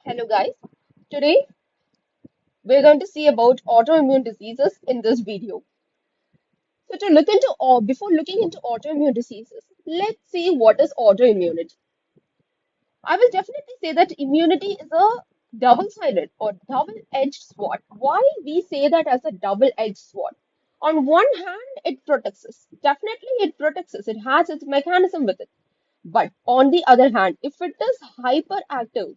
Hello guys, today we're going to see about autoimmune diseases in this video. So to look into before looking into autoimmune diseases, let's see what is autoimmunity. I will definitely say that immunity is a double-sided or double-edged sword. Why we say that as a double-edged sword? On one hand, it protects us. Definitely it protects us. It has its mechanism with it. But on the other hand, if it is hyperactive,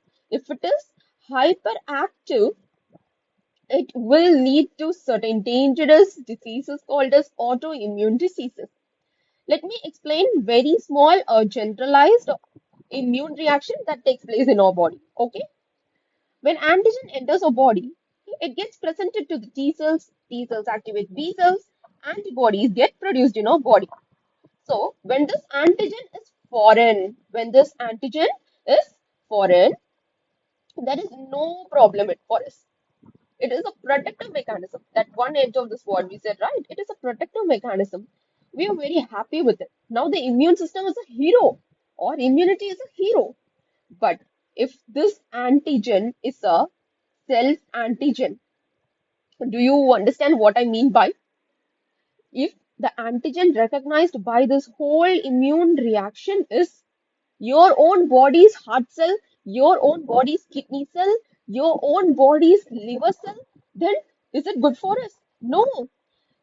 it will lead to certain dangerous diseases called as autoimmune diseases. Let me explain very small generalized immune reaction that takes place in our body. Okay, when antigen enters our body, it gets presented to the T cells. T cells activate B cells. Antibodies get produced in our body. So when this antigen is foreign, there is no problem for us. It is a protective mechanism. That one edge of the sword we said, right? It is a protective mechanism. We are very happy with it. Now the immune system is a hero, or immunity is a hero. But if this antigen is a self antigen, do you understand what I mean by? If the antigen recognized by this whole immune reaction is your own body's heart cell, your own body's kidney cell, your own body's liver cell, then is it good for us? No.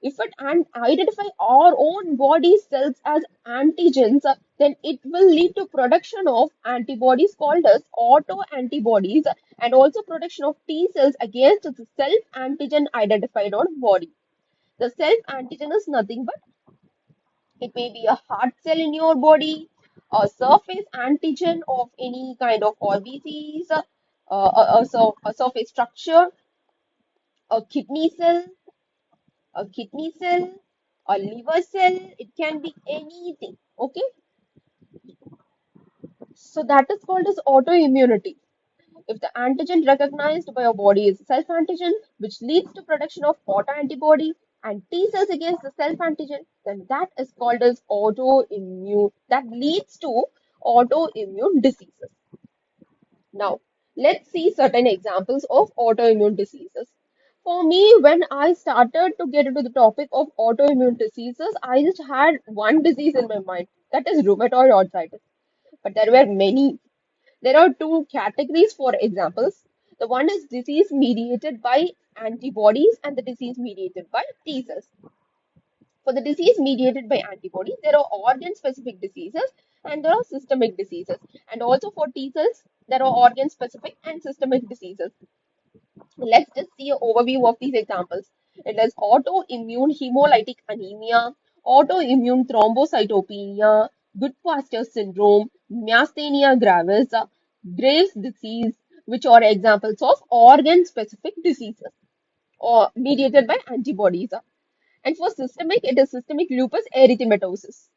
If it identify our own body cells as antigens, then it will lead to production of antibodies called as autoantibodies and also production of T cells against the self antigen identified on body. The self antigen is nothing but it may be a heart cell in your body, a surface antigen of any kind of RBCs, a surface structure, a kidney cell, a kidney cell, a liver cell. It can be anything. Okay, so that is called as autoimmunity. If the antigen recognized by your body is self antigen, which leads to production of autoantibody and T cells against the self antigen, then that is called as autoimmune. That leads to autoimmune diseases. Now, let's see certain examples of autoimmune diseases. For me, when I started to get into the topic of autoimmune diseases, I just had one disease in my mind, that is rheumatoid arthritis. But there were many. There are two categories for examples. The one is disease mediated by antibodies and the disease mediated by T cells. For the disease mediated by antibodies, there are organ specific diseases and there are systemic diseases. And also for T cells, there are organ specific and systemic diseases. Let's just see an overview of these examples. It is autoimmune hemolytic anemia, autoimmune thrombocytopenia, Goodpaster syndrome, myasthenia gravis, Graves' disease, which are examples of organ-specific diseases or mediated by antibodies. And for systemic, it is systemic lupus erythematosus.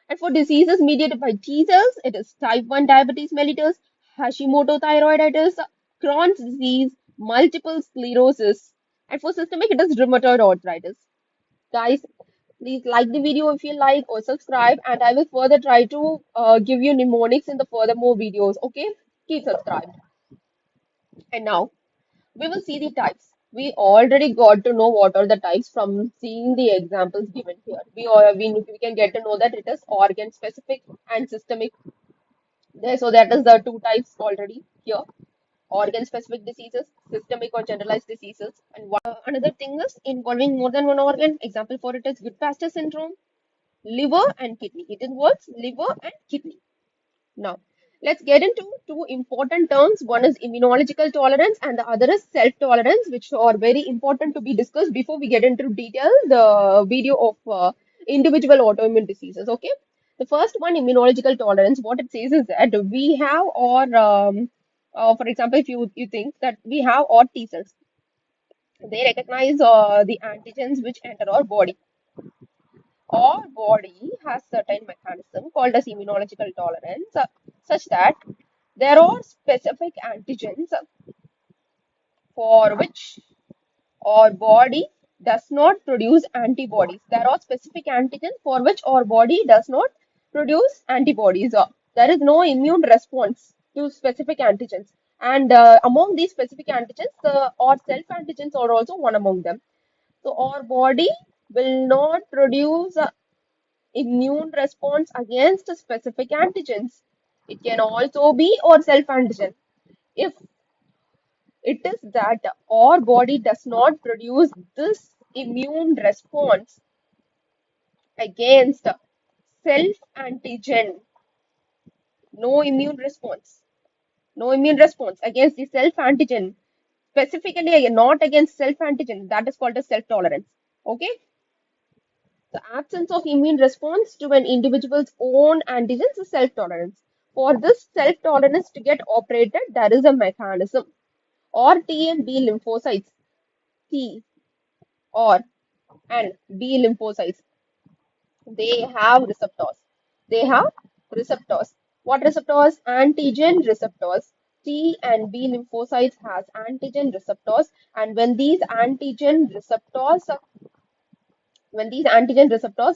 And for diseases mediated by T cells, it is type 1 diabetes mellitus, Hashimoto thyroiditis, Crohn's disease, multiple sclerosis. And for systemic, it is rheumatoid arthritis. Guys, please like the video if you like or subscribe, and I will further try to give you mnemonics in the further more videos. Okay, keep subscribed. And now we will see the types. We already got to know what are the types from seeing the examples given here. We can get to know that it is organ specific and systemic. There, so that is the two types already here. Organ specific diseases, systemic or generalized diseases. And another thing is involving more than one organ. Example for it is Goodpaster syndrome, liver and kidney. It involves liver and kidney. Now, let's get into two important terms. One is immunological tolerance and the other is self-tolerance, which are very important to be discussed before we get into detail the video of individual autoimmune diseases. Okay. The first one, immunological tolerance, what it says is that we have for example, if you think that we have our T cells, they recognize the antigens which enter our body. Our body has certain mechanism called as immunological tolerance, such that there are specific antigens for which our body does not produce antibodies. There are specific antigens for which our body does not produce antibodies. There is no immune response to specific antigens. And among these specific antigens, or self antigens are also one among them. So our body will not produce immune response against specific antigens. It can also be or self antigen. If it is that our body does not produce this immune response against self antigen, no immune response, no immune response against the self antigen, specifically not against self antigen, that is called as self tolerance. Okay, the absence of immune response to an individual's own antigens is self tolerance. For this self tolerance to get operated, there is a mechanism, or T and B lymphocytes, T or and B lymphocytes, they have receptors. They have receptors. What receptors? Antigen receptors. T and B lymphocytes has antigen receptors, and when these antigen receptors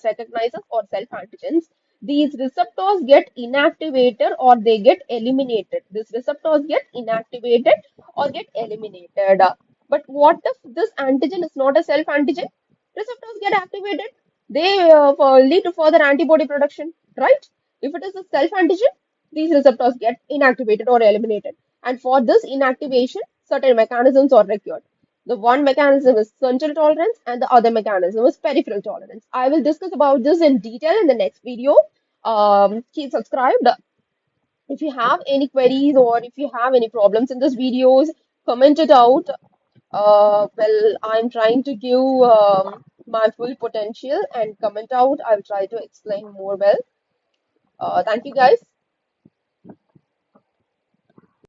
recognizes or self antigens, these receptors get inactivated or they get eliminated. These receptors get inactivated or get eliminated. But what if this antigen is not a self antigen? Receptors get activated. They lead to further antibody production, right? If it is a self antigen, these receptors get inactivated or eliminated. And for this inactivation, certain mechanisms are required. The one mechanism is central tolerance and the other mechanism is peripheral tolerance. I will discuss about this in detail in the next video. Keep subscribed. If you have any queries or if you have any problems in this videos, comment it out. Well, I'm trying to give my full potential and comment out. I'll try to explain more well. Thank you guys.